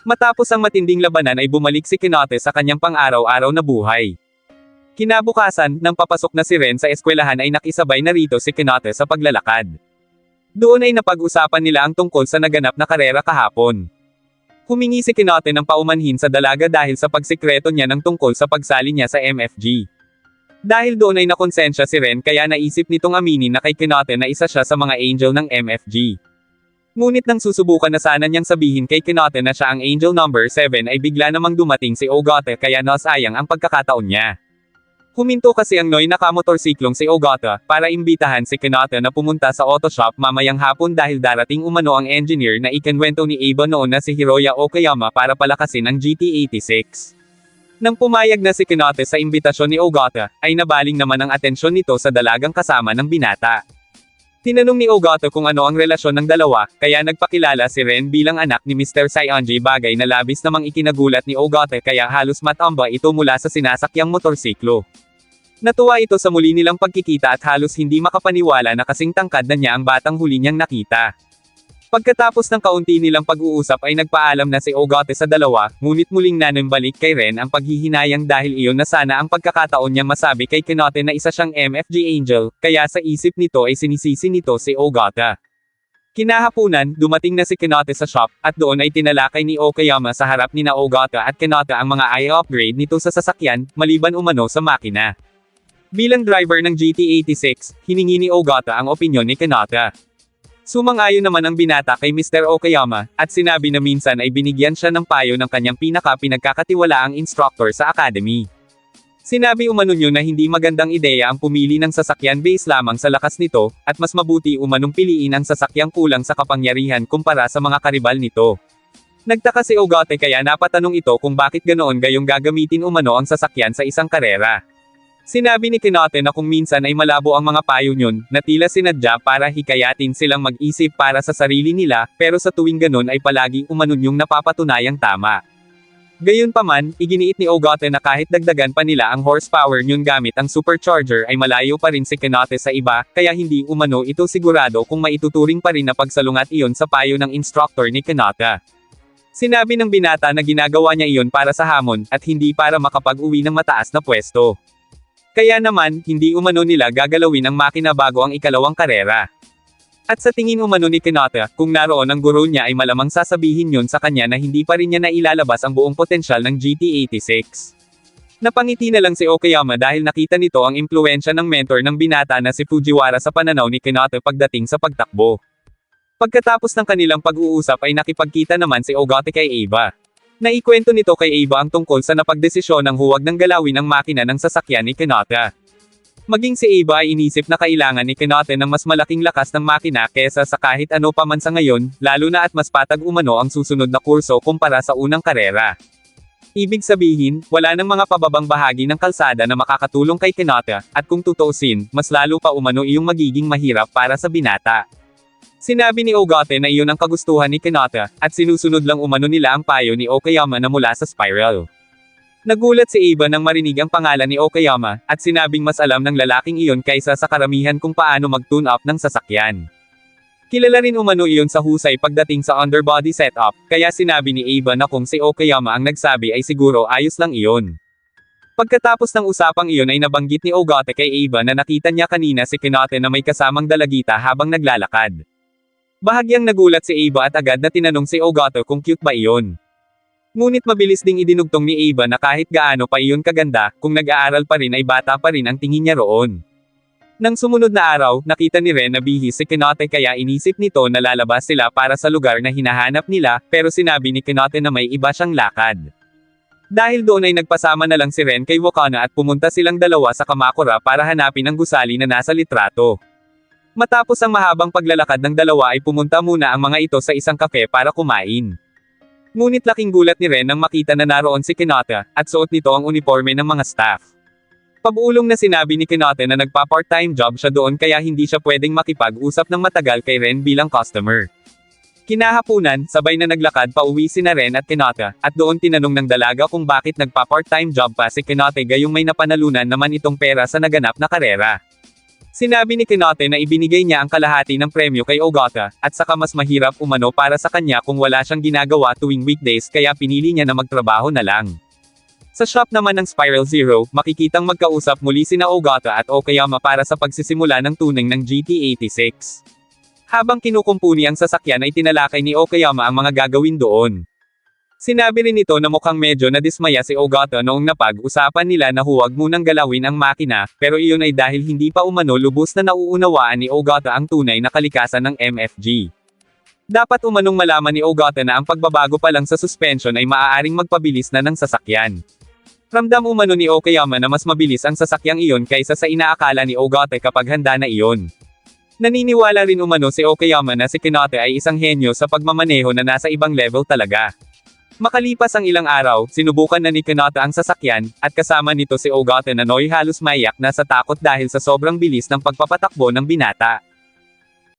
Matapos ang matinding labanan ay bumalik si Kenote sa kanyang pang-araw-araw na buhay. Kinabukasan, nang papasok na si Ren sa eskwelahan ay nakisabay na rito si Kenote sa paglalakad. Doon ay napag-usapan nila ang tungkol sa naganap na karera kahapon. Humingi si Kenote ng paumanhin sa dalaga dahil sa pagsikreto niya ng tungkol sa pagsali niya sa MFG. Dahil doon ay nakonsensya si Ren kaya naisip nitong aminin na kay Kenote na isa siya sa mga angel ng MFG. Ngunit nang susubukan na sana niyang sabihin kay Kenote na siya ang angel number 7 ay bigla namang dumating si Ogata kaya nasayang ang pagkakataon niya. Huminto kasi ang Noy nakamotorsiklong si Ogata para imbitahan si Kenote na pumunta sa auto shop mamayang hapon dahil darating umano ang engineer na ikinwento ni Aba noon na si Hiroya Okayama para palakasin ang GT86. Nang pumayag na si Kenote sa imbitasyon ni Ogata, ay nabaling naman ang atensyon nito sa dalagang kasama ng binata. Tinanong ni Ogata kung ano ang relasyon ng dalawa, kaya nagpakilala si Ren bilang anak ni Mr. Saionji bagay na labis namang ikinagulat ni Ogata kaya halos matamba ito mula sa sinasakyang motorsiklo. Natuwa ito sa muli nilang pagkikita at halos hindi makapaniwala na kasing tangkad na niya ang batang huli niyang nakita. Pagkatapos ng kaunti nilang pag-uusap ay nagpaalam na si Ogata sa dalawa, ngunit muling nanambalik kay Ren ang paghihinayang dahil iyon na sana ang pagkakataon niya masabi kay Kenote na isa siyang MFG angel, kaya sa isip nito ay sinisisi nito si Ogata. Kinahapunan, dumating na si Kenote sa shop, at doon ay tinalakay ni Okayama sa harap ni na Ogata at Kenote ang mga i-upgrade nito sa sasakyan, maliban umano sa makina. Bilang driver ng GT86, hiningi ni Ogata ang opinyon ni Kenote. Sumang-ayon naman ang binata kay Mr. Okayama, at sinabi na minsan ay binigyan siya ng payo ng kanyang pinagkakatiwalaang instructor sa academy. Sinabi umano niyo na hindi magandang ideya ang pumili ng sasakyan base lamang sa lakas nito, at mas mabuti umanong piliin ang sasakyang kulang sa kapangyarihan kumpara sa mga karibal nito. Nagtaka si Ogata kaya napatanong ito kung bakit ganoon gayong gagamitin umano ang sasakyan sa isang karera. Sinabi ni Kenote na kung minsan ay malabo ang mga payo niyon, na tila sinadya para hikayatin silang mag-isip para sa sarili nila, pero sa tuwing ganon ay palagi umanon yung napapatunayang tama. Gayunpaman, iginiit ni Ogata na kahit dagdagan pa nila ang horsepower niyon gamit ang supercharger ay malayo pa rin si Kenote sa iba, kaya hindi umano ito sigurado kung maituturing pa rin na pagsalungat iyon sa payo ng instructor ni Kenote. Sinabi ng binata na ginagawa niya iyon para sa hamon, at hindi para makapag-uwi ng mataas na pwesto. Kaya naman, hindi umano nila gagalawin ang makina bago ang ikalawang karera. At sa tingin umano ni Kenote, kung naroon ang guro niya ay malamang sasabihin yun sa kanya na hindi pa rin niya nailalabas ang buong potensyal ng GT86. Napangiti na lang si Okayama dahil nakita nito ang impluwensya ng mentor ng binata na si Fujiwara sa pananaw ni Kenote pagdating sa pagtakbo. Pagkatapos ng kanilang pag-uusap ay nakipagkita naman si Ogata kay Aba. Naikwento nito kay Aba ang tungkol sa napagdesisyon ng huwag nang galawin ang makina ng sasakyan ni Kenote. Maging si Aba ay inisip na kailangan ni Kenote ng mas malaking lakas ng makina kesa sa kahit ano pa man sa ngayon, lalo na at mas patag umano ang susunod na kurso kumpara sa unang karera. Ibig sabihin, wala nang mga pababang bahagi ng kalsada na makakatulong kay Kenote, at kung tutuusin, mas lalo pa umano iyong magiging mahirap para sa binata. Sinabi ni Ogata na iyon ang kagustuhan ni Kenote, at sinusunod lang umano nila ang payo ni Okayama na mula sa spiral. Nagulat si Aba nang marinig ang pangalan ni Okayama, at sinabing mas alam ng lalaking iyon kaysa sa karamihan kung paano mag-tune up ng sasakyan. Kilala rin umano iyon sa husay pagdating sa underbody setup, kaya sinabi ni Aba na kung si Okayama ang nagsabi ay siguro ayos lang iyon. Pagkatapos ng usapang iyon ay nabanggit ni Ogata kay Aba na nakita niya kanina si Kenote na may kasamang dalagita habang naglalakad. Bahagyang nagulat si Aba at agad na tinanong si Ogata kung cute ba iyon. Ngunit mabilis ding idinugtong ni Aba na kahit gaano pa iyon kaganda, kung nag-aaral pa rin ay bata pa rin ang tingin niya roon. Nang sumunod na araw, nakita ni Ren na bihis si Kenote kaya inisip nito na lalabas sila para sa lugar na hinahanap nila, pero sinabi ni Kenote na may iba siyang lakad. Dahil doon ay nagpasama na lang si Ren kay Wakana at pumunta silang dalawa sa Kamakura para hanapin ang gusali na nasa litrato. Matapos ang mahabang paglalakad ng dalawa ay pumunta muna ang mga ito sa isang kafe para kumain. Ngunit laking gulat ni Ren nang makita na naroon si Kenote, at suot nito ang uniforme ng mga staff. Pabulong na sinabi ni Kenote na nagpa-part-time job siya doon kaya hindi siya pwedeng makipag-usap ng matagal kay Ren bilang customer. Kinahapunan, sabay na naglakad pa uwi sina Ren at Kenote, at doon tinanong ng dalaga kung bakit nagpa-part-time job pa si Kenote gayong may napanalunan naman itong pera sa naganap na karera. Sinabi ni Kinote na ibinigay niya ang kalahati ng premyo kay Ogata, at saka mas mahirap umano para sa kanya kung wala siyang ginagawa tuwing weekdays kaya pinili niya na magtrabaho na lang. Sa shop naman ng Spiral Zero, makikitang magkausap muli sina Ogata at Okayama para sa pagsisimula ng tuning ng GT86. Habang kinukumpuni ang sasakyan ay tinalakay ni Okayama ang mga gagawin doon. Sinabi rin nito na mukhang medyo nadismaya si Ogata noong napag-usapan nila na huwag munang galawin ang makina, pero iyon ay dahil hindi pa umano lubos na nauunawaan ni Ogata ang tunay na kalikasan ng MFG. Dapat umanong malaman ni Ogata na ang pagbabago pa lang sa suspension ay maaaring magpabilis na ng sasakyan. Ramdam umano ni Okayama na mas mabilis ang sasakyang iyon kaysa sa inaakala ni Ogata kapag handa na iyon. Naniniwala rin umano si Okayama na si Kinote ay isang henyo sa pagmamaneho na nasa ibang level talaga. Makalipas ang ilang araw, sinubukan na ni Kinote ang sasakyan, at kasama nito si Ogata na no'y halos maiyak na sa takot dahil sa sobrang bilis ng pagpapatakbo ng binata.